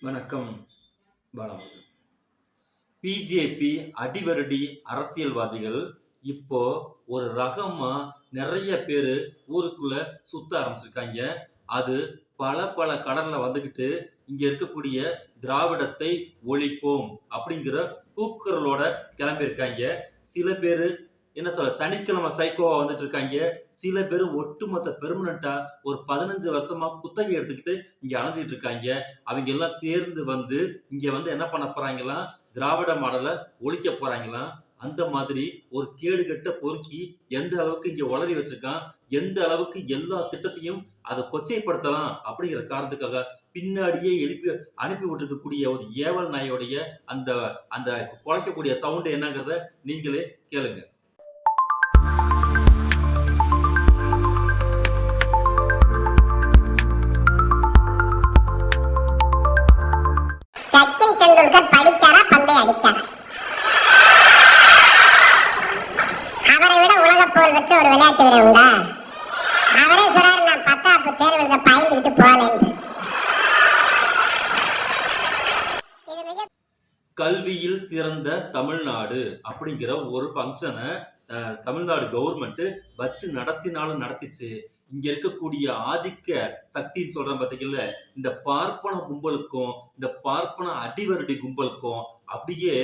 வணக்கம். வளம். பிஜேபி அடிவருடி அரசியல்வாதிகள் இப்போ ஒரு ரகமா நிறைய பேர் ஊருக்குள்ள சுத்த ஆரம்பிச்சிருக்காங்க. அது பல பல கடல்ல வந்துகிட்டு இங்க இருக்கக்கூடிய திராவிடத்தை ஒழிப்போம் அப்படிங்கிற கூக்குரலோட கிளம்பியிருக்காங்க. சில பேர் என்ன சொல்ற சனிக்கிழமை சைக்கோவா வந்துட்டு இருக்காங்க. சில பேர் ஒட்டுமொத்த பெர்மனண்டா ஒரு 15 வருஷமா குத்தகை எடுத்துக்கிட்டு இங்க அலைஞ்சிட்டு இருக்காங்க. அவங்க எல்லாம் சேர்ந்து வந்து இங்க வந்து என்ன பண்ண போறாங்களாம், திராவிட மாடலை ஒழிக்க போறாங்களாம். அந்த மாதிரி ஒரு கேடு கெட்ட பொறுக்கி எந்த அளவுக்கு இங்க உளறி வச்சிருக்கான், எந்த அளவுக்கு எல்லா திட்டத்தையும் அதை கொச்சைப்படுத்தலாம் அப்படிங்கிற காரணத்துக்காக பின்னாடியே அனுப்பி விட்டுருக்கக்கூடிய ஒரு ஏவல் நாயோடைய அந்த அந்த குலைக்கக்கூடிய சவுண்ட் என்னங்கிறத நீங்களே கேளுங்க. சச்சின் டெண்டுல்கர் படிச்சாரா பந்தை அடிச்சாரா? அவரை விட உலக போர் வச்சு ஒரு விளையாட்டு வீரர் உண்டா? அவரே சொல்றாரு, நான் 10ஆம் தேர்வுக்கு பயந்துகிட்டு போகலன்னு. கல்வியில் சிறந்த தமிழ்நாடு அப்படிங்கிற ஒரு ஃபங்க்ஷனை தமிழ்நாடு கவர்மெண்ட் வச்சு நடத்தினாலும் நடத்திச்சு. இங்க இருக்கக்கூடிய ஆதிக்க சக்தின்னு சொல்றேன் பார்த்தீங்கல்ல, இந்த பார்ப்பன கும்பலுக்கும் இந்த பார்ப்பன அடிவருடி கும்பலுக்கும் அப்படியே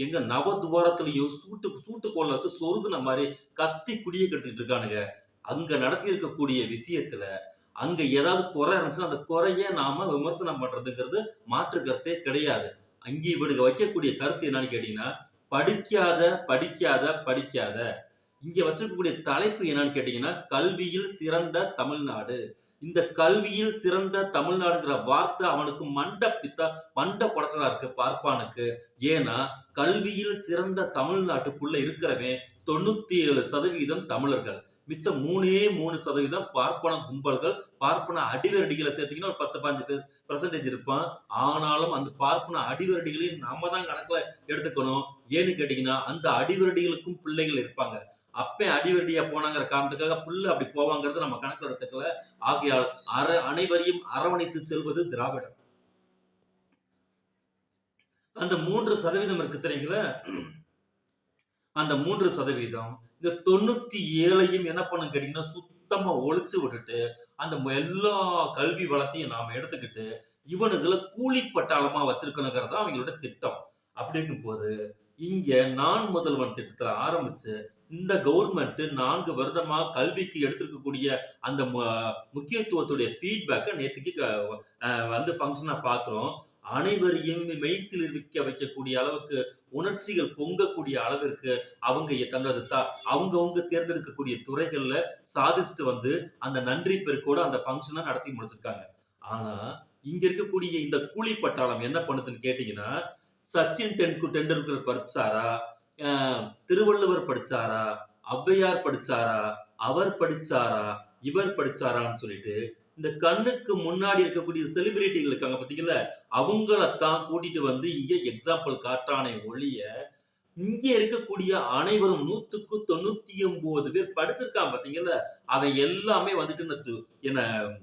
எங்க நவதுவாரத்திலையும் சூட்டுக்கோள வச்சு சொருகுன மாதிரி கத்தி குடிய கெடுத்துட்டு இருக்கானுங்க. அங்க நடத்தி இருக்கக்கூடிய விஷயத்துல அங்க ஏதாவது குறை இருந்துச்சுன்னா அந்த குறைய நாம விமர்சனம் பண்றதுங்கிறது மாற்று கருத்தே கிடையாது. அங்கே இவனுக்கு வைக்கக்கூடிய கருத்து என்னன்னு கேட்டீங்கன்னா, படிக்காத படிக்காத படிக்காத. இங்க வச்சிருக்கக்கூடிய தலைப்பு என்னன்னு கேட்டீங்கன்னா, கல்வியில் சிறந்த தமிழ்நாடு. இந்த கல்வியில் சிறந்த தமிழ்நாடுங்கிற வார்த்தை அவனுக்கு மண்ட குடைச்சலா இருக்கு பார்ப்பானுக்கு. ஏன்னா கல்வியில் சிறந்த தமிழ்நாட்டுக்குள்ள இருக்கிறவன் 97% தமிழர்கள், மிச்சம் 3% பார்ப்பன கும்பல்கள், பார்ப்பன அடிவரடிகளை சேர்த்தீங்கன்னா ஒரு 10-15% இருப்பான். ஆனாலும் அந்த பார்ப்பன அடிவரடிகளையும் நாம தான் கணக்குல எடுத்துக்கணும். ஏன்னு கேட்டீங்கன்னா, அந்த அடிவரடிகளுக்கும் பிள்ளைகள் இருப்பாங்க. அப்ப அடிவரடியா போனாங்கிற காரணத்துக்காக பிள்ளை அப்படி போவாங்கிறது நம்ம கணக்குல எடுத்துக்கல. ஆகையால் அனைவரையும் அரவணைத்து செல்வது திராவிடம். அந்த 3% இருக்கு தெரியுங்களா? அந்த 3% இந்த 97ஐயும் என்ன பண்ணும் கேட்டீங்கன்னா சுத்தமா ஒழிச்சு விட்டுட்டு அந்த எல்லா கல்வி வளத்தையும் நாம எடுத்துக்கிட்டு இவனுங்களை கூலி பட்டாளமா வச்சிருக்கணுங்கிறது தான் அவங்களோட திட்டம். அப்படி இருக்கும் போது இங்க நான் முதல்வன் திட்டத்துல ஆரம்பிச்சு இந்த கவர்மெண்ட் 4 வருடமா கல்விக்கு எடுத்திருக்கக்கூடிய அந்த முக்கியத்துவத்துடைய ஃபீட்பேக்கை நேற்றுக்கு வந்து ஃபங்க்ஷனா பாக்குறோம். அனைவரையும் மெய்சிலிருக்க வைக்கக்கூடிய அளவுக்கு, உணர்ச்சிகள் பொங்கக்கூடிய அளவிற்கு அவங்க தங்களது அவங்கவுங்க தேர்ந்தெடுக்கக்கூடிய துறைகள்ல சாதிச்சுட்டு வந்து அந்த நன்றி பெருக்கோட அந்த ஃபங்க்ஷனை நடத்தி முடிச்சிருக்காங்க. ஆனா இங்க இருக்கக்கூடிய இந்த கூலி பட்டாளம் என்ன பண்ணுதுன்னு கேட்டீங்கன்னா, சச்சின் டெண்டுல்கர் படிச்சாரா, திருவள்ளுவர் படிச்சாரா, ஔவையார் படிச்சாரா, அவர் படிச்சாரா, இவர் படிச்சாரான்னு சொல்லிட்டு இந்த கண்ணுக்கு முன்னாடி இருக்கக்கூடிய செலிபிரிட்டிகள் இருக்காங்க பாத்தீங்கல்ல, அவங்களத்தான் கூட்டிட்டு வந்து இங்க எக்ஸாம்பிள் காட்டானே ஒழிய இங்க இருக்கக்கூடிய அனைவரும் 100க்கு 99 பேர் படிச்சிருக்கான் பாத்தீங்கல்ல, அவன் எல்லாமே வந்துட்டு என்ன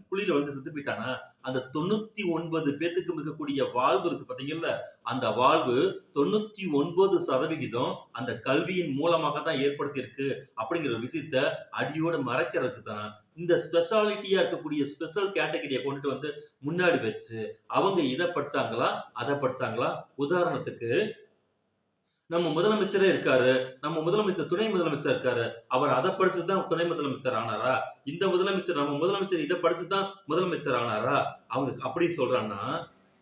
குழியில வந்து செத்து போயிட்டானா? அந்த 99 பேத்துக்கு இருக்கக்கூடிய வாழ்வு இருக்கு பாத்தீங்கல்ல, அந்த வாழ்வு 99% அந்த கல்வியின் மூலமாக தான் ஏற்படுத்தி இருக்கு அப்படிங்கிற விஷயத்த அடியோடு மறைக்கிறதுக்கு தான் இந்த ஸ்பெஷாலிட்டியா இருக்கக்கூடிய ஸ்பெஷல் கேட்டகரியை கொண்டுட்டு வந்து முன்னாடி வச்சு அவங்க இதை படிச்சாங்களா அதை படிச்சாங்களா. உதாரணத்துக்கு நம்ம முதலமைச்சரே இருக்காரு, நம்ம முதலமைச்சர் துணை முதலமைச்சர் இருக்காரு, அவர் அதை படிச்சுதான் துணை முதலமைச்சர் ஆனாரா? இந்த முதலமைச்சர் நம்ம முதலமைச்சர் இதை படிச்சுதான் முதலமைச்சர் ஆனாரா? அவங்க அப்படி சொல்றான்னா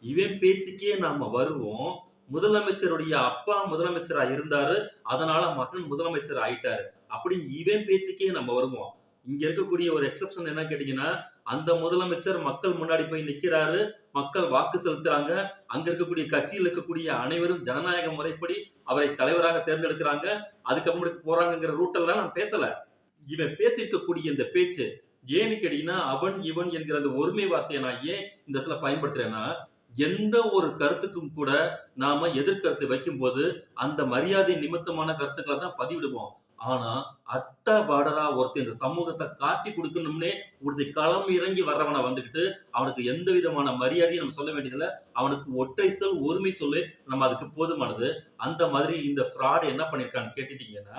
இவன் பேச்சுக்கே நாம வருவோம். முதலமைச்சருடைய அப்பா முதலமைச்சரா இருந்தாரு, அதனால மகன் முதலமைச்சர் ஆயிட்டாரு, அப்படி இவன் பேச்சுக்கே நம்ம வருவோம். இங்க இருக்கக்கூடிய ஒரு எக்ஸப்ஷன் என்ன கேட்டீங்கன்னா, அந்த முதலமைச்சர் மக்கள் முன்னாடி போய் நிக்கிறாரு, மக்கள் வாக்கு செலுத்துறாங்க, அங்க இருக்கக்கூடிய கட்சியில் இருக்கக்கூடிய அனைவரும் ஜனநாயக முறைப்படி அவரை தலைவராக தேர்ந்தெடுக்கிறாங்க, அதுக்கப்புறம் போறாங்கிற ரூட்டெல்லாம் நான் பேசல. இவன் பேசியிருக்கக்கூடிய இந்த பேச்சு ஏன்னு கேட்டீங்கன்னா, அவன் இவன் என்கிற அந்த ஒருமை வார்த்தையை நான் ஏன் இந்த இடத்துல பயன்படுத்துறேன்னா, எந்த ஒரு கருத்துக்கும் கூட நாம எதிர்கருத்து வைக்கும் போது அந்த மரியாதை நிமித்தமான கருத்துக்களை தான் பதிவிடுவோம். ஆனா அட்ட பாடரா ஒருத்தன் இந்த சமூகத்தை காட்டி கொடுக்கணும்னே ஒருத்தர் களம் இறங்கி வர்றவனை வந்துகிட்டு அவனுக்கு எந்த விதமான மரியாதையும் நம்ம சொல்ல வேண்டியதில்லை. அவனுக்கு ஒற்றை சொல் ஒருமை சொல்லு நம்ம அதுக்கு போதுமானது. அந்த மாதிரி இந்த ஃப்ராட் என்ன பண்ணிருக்கான்னு கேட்டுட்டீங்கன்னா,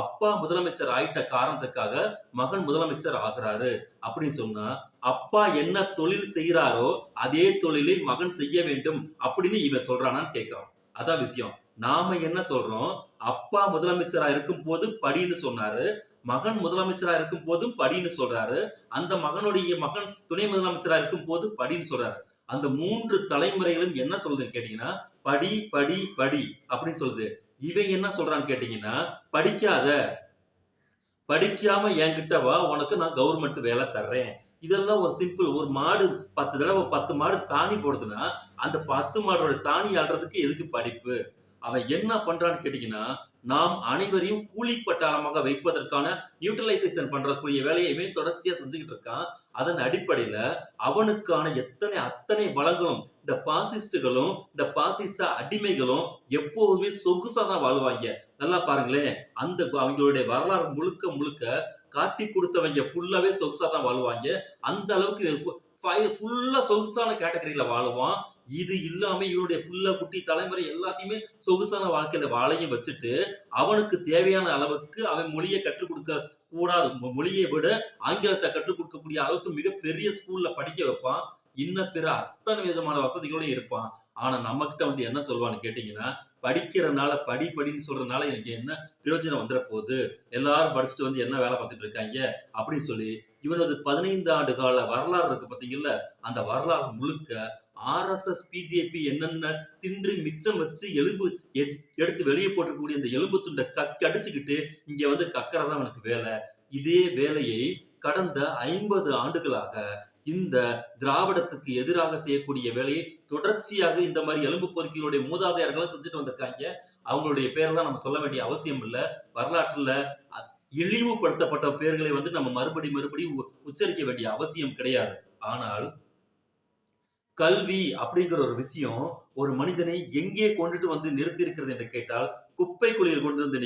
அப்பா முதலமைச்சர் ஆயிட்ட காரணத்துக்காக மகன் முதலமைச்சர் ஆகிறாரு அப்படின்னு சொன்னா, அப்பா என்ன தொழில் செய்யறாரோ அதே தொழிலை மகன் செய்ய வேண்டும் அப்படின்னு இவன் சொல்றானான்னு கேட்கிறான். அதான் விஷயம். நாம என்ன சொல்றோம், அப்பா முதலமைச்சரா இருக்கும் போது படின்னு சொன்னாரு, மகன் முதலமைச்சரா இருக்கும் போதும் படின்னு சொல்றாரு, அந்த மகனுடைய மகன் துணை முதலமைச்சரா இருக்கும் போது படின்னு சொல்றாரு. அந்த 3 தலைமுறைகளும் என்ன சொல்லுதுன்னு கேட்டீங்கன்னா, படி படி படி அப்படின்னு சொல்லுது. இவன் என்ன சொல்றான்னு கேட்டீங்கன்னா, படிக்காத, படிக்காம என்கிட்ட வா, உனக்கு நான் கவர்மெண்ட் வேலை தர்றேன். இதெல்லாம் ஒரு சிம்பிள். ஒரு மாடு 10 தடவை 10 மாடு சாணி போடுதுன்னா அந்த 10 மாடோட சாணி ஆடுறதுக்கு எதுக்கு படிப்பு? அவன் என்ன பண்றான்னு கேட்டீங்கன்னா, நாம் அனைவரையும் கூலிப்பட்டாளமாக வைப்பதற்கான நியூட்ரலைசேஷன் பண்றக்கூடிய வேலையுமே தொடர்ச்சியா செஞ்சுக்கிட்டு இருக்கான். அதன் அடிப்படையில அவனுக்கான அத்தனை வளங்களும் இந்த பாசிஸ்டுகளும் இந்த பாசிச அடிமைகளும் எப்போதுமே சொகுசா தான் வாழ்வாங்க. நல்லா பாருங்களேன், அந்த அவங்களுடைய வரலாறு முழுக்க முழுக்க காட்டி கொடுத்தவங்க ஃபுல்லாவே சொகுசா தான் வாழ்வாங்க. அந்த அளவுக்கு ஃபுல்லா சொகுசான கேட்டகரியில வாழுவான். இது இல்லாம இவனுடைய புள்ள குட்டி தலைமுறை எல்லாத்தையுமே சொகுசான வாழ்க்கையில வாழையும் வச்சுட்டு அவனுக்கு தேவையான அளவுக்கு அவன் மொழியை கற்றுக் கொடுக்க கூடாது. மொழியை விட ஆங்கிலத்தை கற்றுக் கொடுக்கக்கூடிய அளவுக்கு மிகப்பெரிய ஸ்கூல்ல படிக்க வைப்பான். இன்ன பிற அத்தனை விதமான வசதிகளோட இருப்பான். ஆனா நம்ம கிட்ட என்ன சொல்லுவான்னு கேட்டீங்கன்னா, படிக்கிறதுனால படின்னு சொல்றதுனால எனக்கு என்ன பிரயோஜனம் வந்துட போகுது, எல்லாரும் படிச்சுட்டு என்ன வேலை பார்த்துட்டு இருக்காங்க அப்படின்னு சொல்லி இவனது 15 ஆண்டு கால வரலாறு இருக்கு பாத்தீங்கல்ல, அந்த வரலாறு முழுக்க RSS பிஜேபி என்னென்ன தின்று மிச்சம் வச்சு எலும்பு எடுத்து வெளியே போட்டக்கூடிய அந்த எலும்பு துண்டை கடிச்சுக்கிட்டு இங்க கக்கறதான் அவனுக்கு வேலை. இதே வேலையை கடந்த 50 ஆண்டுகளாக இந்த திராவிடத்துக்கு எதிராக செய்யக்கூடிய வேலையை தொடர்ச்சியாக இந்த மாதிரி எலும்பு பொறுக்கிகளுடைய மூதாதையர்களும் செஞ்சுட்டு வந்திருக்காங்க. அவங்களுடைய பேரெல்லாம் நம்ம சொல்ல வேண்டிய அவசியம் இல்லை. வரலாற்றுல இழிவுபடுத்தப்பட்ட பேர்களை நம்ம மறுபடியும் உச்சரிக்க வேண்டிய அவசியம் கிடையாது. ஆனால் கல்வி அப்படிங்கிற ஒரு விஷயம் ஒரு மனிதனை எங்கே கொண்டுட்டு நிறுத்தி இருக்கிறது என்று கேட்டால், குப்பை குழியில் கொண்டு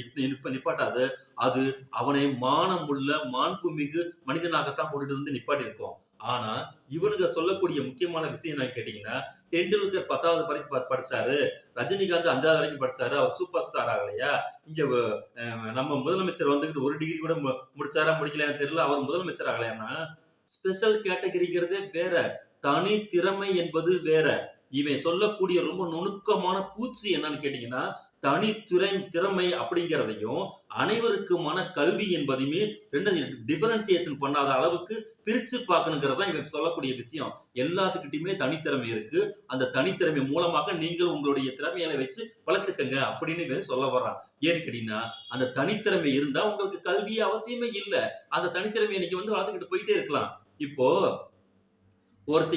நிப்பாட்டாது. அது அவனை மானமுள்ள மாண்புமிகு மனிதனாகத்தான் கொண்டுட்டு நிப்பாட்டி இருக்கும். ஆனா இவனுங்க சொல்லக்கூடிய முக்கியமான விஷயம் என்ன கேட்டீங்கன்னா, டெண்டுல்கர் 10வது வரைக்கும் படிச்சாரு, ரஜினிகாந்த் 5வது வரைக்கும் படிச்சாரு, அவர் சூப்பர் ஸ்டார் ஆகலையா? இங்க நம்ம முதலமைச்சர் ஒரு டிகிரி கூட முடிச்சாரா முடிக்கலையான்னு தெரியல, அவர் முதலமைச்சர் ஆகலையானா? ஸ்பெஷல் கேட்டகரிங்கிறதே வேற, தனி திறமை என்பது வேற. இவன் சொல்லக்கூடிய ரொம்ப நுணுக்கமான பூச்சி என்னன்னு கேட்டீங்கன்னா, தனி திறமை அப்படிங்கிறதையும் அனைவருக்குமான கல்வி என்பதையுமே டிஃபரன்சியேஷன் பண்ணாத அளவுக்கு பிரிச்சு பார்க்கணுங்கிறதா இவன் சொல்லக்கூடிய விஷயம். எல்லாத்துக்கிட்டையுமே தனித்திறமை இருக்கு. அந்த தனித்திறமை மூலமாக நீங்கள் உங்களுடைய திறமைகளை வச்சு பழச்சுக்கங்க அப்படின்னு இவன் சொல்ல வர்றான். ஏன்னு கேட்டீங்கன்னா, அந்த தனித்திறமை இருந்தா உங்களுக்கு கல்வி அவசியமே இல்லை. அந்த தனித்திறமையை நீங்க வளர்த்துக்கிட்டு போயிட்டே இருக்கலாம். இப்போ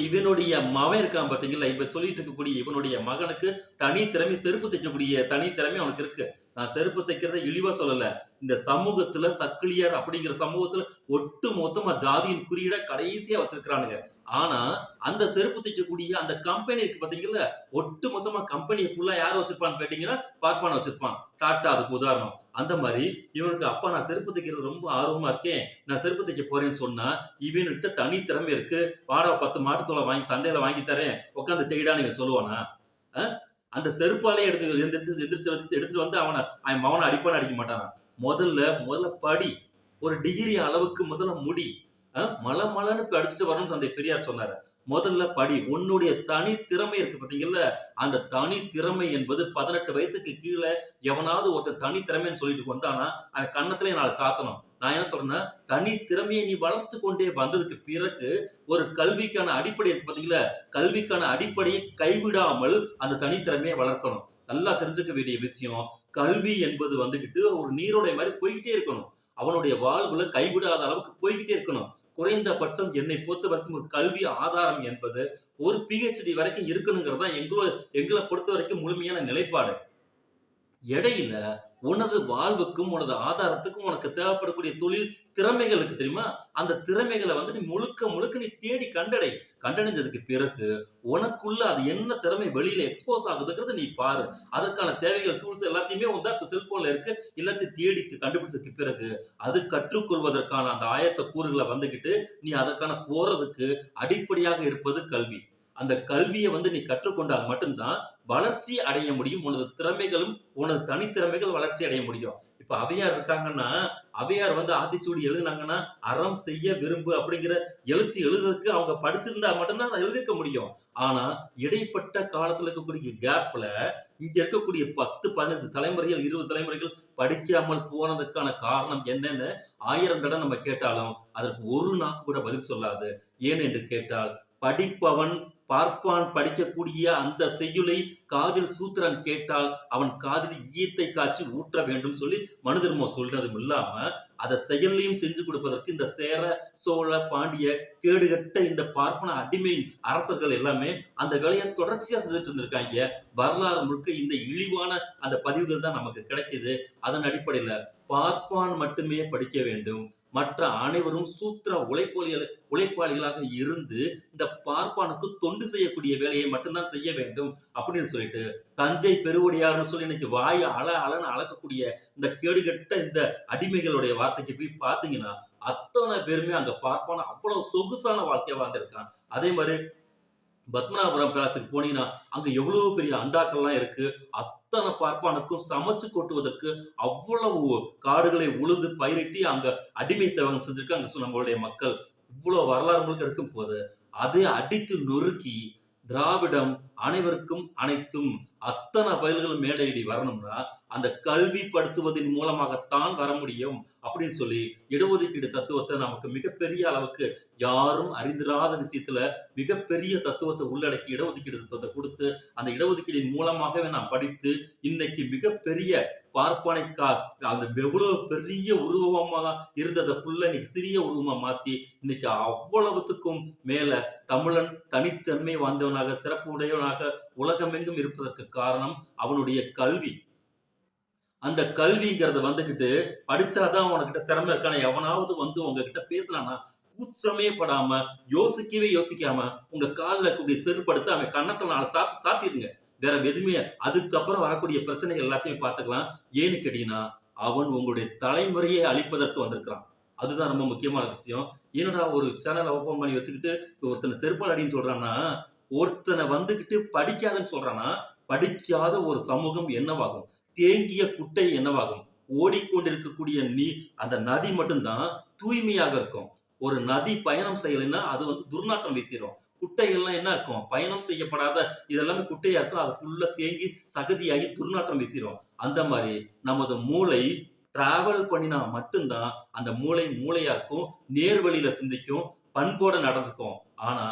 இவனுடைய மகன் இருக்கான் பாத்தீங்களா, இப்ப சொல்லிட்டு இருக்கக்கூடிய இவனுடைய மகனுக்கு தனி திறமை, செருப்பு தைக்கக்கூடிய தனி திறமை அவனுக்கு இருக்கு. நான் செருப்பு தைக்கிறத இழிவா சொல்லல. இந்த சமூகத்துல சக்கிலியர் அப்படிங்கிற சமூகத்துல ஒட்டு மொத்தமா ஜாதியின் குறியீட கடைசியா வச்சிருக்கிறானுங்க. ஆனா அந்த செருப்பு தைக்கக்கூடிய அந்த கம்பெனி இருக்கு பாத்தீங்கல்ல, ஒட்டு மொத்தமா கம்பெனியை ஃபுல்லா யாரும் வச்சிருப்பான்னு கேட்டீங்கன்னா பார்ப்பான வச்சிருப்பான். டாட்டா அதுக்கு உதாரணம். அந்த மாதிரி இவனுக்கு அப்பா நான் செருப்பு தைக்கிறது ரொம்ப ஆர்வமா இருக்கேன், நான் செருப்பு தைக்க போறேன்னு சொன்னா இவனுக்கிட்ட தனி திறமை இருக்கு, வாடா 10 மாட்டுத்தோலை வாங்கி சந்தையில வாங்கி தரேன், உட்காந்து தேடான்னு இவன் சொல்லுவானா? அந்த செருப்பாலே எடுத்துட்டு அவன் மவனை அடிப்பான அடிக்க மாட்டானா? முதல்ல படி, ஒரு டிகிரி அளவுக்கு முதல்ல முடி, மலன்னு அடிச்சுட்டு வரணும்னு தந்தை பெரியார் சொன்னாரு. முதல்ல படி. உன்னுடைய தனி திறமை இருக்கு பாத்தீங்கல்ல, அந்த தனி திறமை என்பது 18 வயசுக்கு கீழே எவனாவது ஒருத்தர் தனி திறமைன்னு சொல்லிட்டு வந்தானா அவன் கன்னத்திலே நாளை சாத்தணும். நான் என்ன சொல்றேன்னா, தனி திறமையை நீ வளர்த்து கொண்டே வந்ததுக்கு பிறகு ஒரு கல்விக்கான அடிப்படை இருக்கு பாத்தீங்களா, கல்விக்கான அடிப்படையை கைவிடாமல் அந்த தனித்திறமையை வளர்க்கணும். நல்லா தெரிஞ்சுக்க வேண்டிய விஷயம், கல்வி என்பது ஒரு நீரோடை மாதிரி போய்கிட்டே இருக்கணும். அவனுடைய வாழ்வுல கைவிடாத அளவுக்கு போய்கிட்டே இருக்கணும். குறைந்தபட்சம் என்னை பொறுத்த வரைக்கும் ஒரு கல்வி ஆதாரம் என்பது ஒரு PhD வரைக்கும் இருக்கணுங்கிறது தான் எங்களை பொறுத்த வரைக்கும் முழுமையான நிலைப்பாடு. இடையில உனது வாழ்வுக்கும் உனது ஆதாரத்துக்கும் உனக்கு தேவைப்படக்கூடிய தொழில் திறமைகள் இருக்கு தெரியுமா? அந்த திறமைகளை வந்து நீ முழுக்க முழுக்க நீ தேடி கண்டடைஞ்சதுக்கு பிறகு உனக்குள்ள அது என்ன திறமை வெளியில எக்ஸ்போஸ் ஆகுதுங்கிறத நீ பாரு. அதற்கான தேவைகள் டூல்ஸ் எல்லாத்தையுமே வந்து இப்ப செல்போன்ல இருக்கு. எல்லாத்தையும் தேடி கண்டுபிடிச்சதுக்கு பிறகு அது கற்றுக்கொள்வதற்கான அந்த ஆயத்த கூறுகளை வந்துகிட்டு நீ அதற்கான போறதுக்கு அடிப்படையாக இருப்பது கல்வி. அந்த கல்வியை வந்து நீ கற்றுக்கொண்டால் மட்டும்தான் வளர்ச்சி அடைய முடியும். உனது திறமைகளும் உனது தனித்திறமைகள் வளர்ச்சி அடைய முடியும். இப்ப ஔவையார் இருக்காங்கன்னா, ஔவையார் வந்து ஆத்திச்சூடி எழுதுனாங்கன்னா, அறம் செய்ய விரும்பு அப்படிங்கிற எழுத்து எழுதுறதுக்கு அவங்க படிச்சிருந்தா மட்டும்தான் அதை எழுதிருக்க முடியும். ஆனா இடைப்பட்ட காலத்துல இருக்கக்கூடிய கேப்ல இங்க இருக்கக்கூடிய 10, 15 தலைமுறைகள், 20 தலைமுறைகள் படிக்காமல் போனதுக்கான காரணம் என்னன்னு 1000 தடவை நம்ம கேட்டாலும் அதற்கு ஒரு நாக்கு கூட பதில் சொல்லாது. ஏன் என்று கேட்டால், படிப்பவன் பார்ப்பான் படிக்கக்கூடிய அந்த செய்யுளை காதில் சூத்திரன் கேட்டால் அவன் காதில் ஈயத்தை காய்ச்சி ஊற்ற வேண்டும் சொல்லி மனு தர்மம் சொல்றதும் இல்லாம அதை செயல்லையும் செஞ்சு கொடுப்பதற்கு இந்த சேர, சோழ, பாண்டிய கேடுகட்ட இந்த பார்ப்பன அடிமை அரசர்கள் எல்லாமே அந்த வேலையை தொடர்ச்சியா செஞ்சுட்டு இருந்திருக்காங்க. வரலாறு முழுக்க இந்த இழிவான அந்த பதிவுகள் தான் நமக்கு கிடைக்குது. அதன் அடிப்படையில பார்ப்பான் மட்டுமே படிக்க வேண்டும், மற்ற அனைவரும் சூத்திர உழைப்பாளிகளாக இருந்து இந்த பார்ப்பானுக்கு தொண்டு செய்யக்கூடிய வேலையை மட்டும்தான் செய்ய வேண்டும் அப்படின்னு சொல்லிட்டு தஞ்சை பெருவுடையார்னு சொல்லி இன்னைக்கு வாய் அலன்னு அளக்கக்கூடிய இந்த கேடுகட்ட இந்த அடிமைகளுடைய வார்த்தைக்கு போய் பாத்தீங்கன்னா அத்தனை பேருமே அங்க பார்ப்பான அவ்வளவு சொகுசான வாழ்க்கையை வாழ்ந்திருக்கான். அதே மாதிரி பத்மநாபபுரம் பேலஸுக்கு போனீங்கன்னா அங்க எவ்வளவு பெரிய அண்டாக்கள்லாம் இருக்கு. அத்தனை பார்ப்பானுக்கும் சமைச்சு கொட்டுவதற்கு அவ்வளவு காடுகளை உழுது பயிரிட்டி அங்க அடிமை சேவகம் செஞ்சிருக்காங்க நம்மளுடைய மக்கள். இவ்வளவு வரலாறு முழுக்க இருக்கும் போது அதை அடித்து நொறுக்கி திராவிடம் அனைவருக்கும் அனைத்தும் அத்தனை பயல்களும் மேடையிடி வரணும்னா அந்த கல்வி படுத்துவதன் மூலமாகத்தான் வர முடியும் அப்படின்னு சொல்லி இடஒதுக்கீடு தத்துவத்தை நமக்கு மிகப்பெரிய அளவுக்கு யாரும் அறிந்திராத விஷயத்துல மிகப்பெரிய தத்துவத்தை உள்ளடக்கி இடஒதுக்கீடு தத்துவத்தை கொடுத்து அந்த இடஒதுக்கீடின் மூலமாகவே நான் படித்து இன்னைக்கு மிகப்பெரிய பார்ப்பனைக்கா அந்த எவ்வளவு பெரிய உருவமாக இருந்ததை ஃபுல்லா இன்னைக்கு சிறிய உருவமா மாத்தி இன்னைக்கு அவ்வளவுத்துக்கும் மேல தமிழன் தனித்தன்மை வாய்ந்தவனாக சிறப்பு உடையவனாக உலகமெங்கும் இருப்பதற்கு காரணம் அவனுடைய கல்வி. அந்த கல்விங்கிறத வந்துகிட்டு படிச்சாதான் உனக்கிட்ட திறமை இருக்கான எவனாவது வந்து உங்ககிட்ட பேசலானா கூச்சமே படாம யோசிக்காம உங்க காலில் இருக்கக்கூடிய செருப்படுத்த அவன் கன்னத்துல 4 சாத்திருங்க. வேற எதுவுமே அதுக்கப்புறம் வரக்கூடிய பிரச்சனைகள் எல்லாத்தையும் பார்த்துக்கலாம். ஏன்னு கேட்டீங்கன்னா அவன் உங்களுடைய தலைமுறையை அழிப்பதற்கு வந்திருக்கிறான். அதுதான் ரொம்ப முக்கியமான விஷயம். என்னடா ஒரு சேனலை ஓபன் பண்ணி வச்சுக்கிட்டு ஒருத்தனை செருப்பால் அடின்னு சொல்றான்னா, ஒருத்தனை வந்துகிட்டு படிக்காதன்னு சொல்றானா, படிக்காத ஒரு சமூகம் என்னவாகும்? தேங்கிய குட்டை என்னவாகும்? ஓடிக்கொண்டிருக்கக்கூடிய அந்த நதி மட்டும்தான் தூய்மையாக இருக்கும். ஒரு நதி பயணம் செய்யலைன்னா அது வந்து துர்நாற்றம் வீசிடும். குட்டைகள்லாம் என்ன இருக்கும்? பயணம் செய்யப்படாத இதெல்லாமே குட்டையா இருக்கும். அது ஃபுல்லா தேங்கி சகதியாகி துர்நாற்றம் வீசிடும். அந்த மாதிரி நமது மூளை டிராவல் பண்ணினா மட்டும்தான் அந்த மூளையா இருக்கும், நேர்வழியில சிந்திக்கும், பண்போட நடந்துக்கும். ஆனா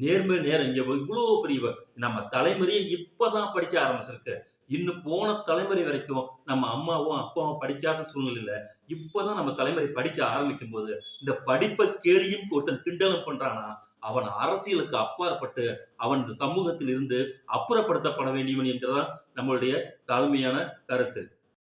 நேரம் இங்க இவ்வளவு பெரிய நம்ம தலைமுறையை இப்பதான் படிக்க ஆரம்பிச்சிருக்கு. இன்னும் போன தலைமுறை வரைக்கும் நம்ம அம்மாவும் அப்பாவும் படிக்காத சூழ்நிலையில இப்பதான் நம்ம தலைமுறை படிக்க ஆரம்பிக்கும் போது இந்த படிப்பை கேலியும் ஒருத்தன் கிண்டலும் பண்றானா அவன் அரசியலுக்கு அப்பாற்பட்டு அவன் இந்த சமூகத்தில் இருந்து அப்புறப்படுத்தப்பட வேண்டியவன் என்றுதான் நம்மளுடைய தாழ்மையான கருத்து.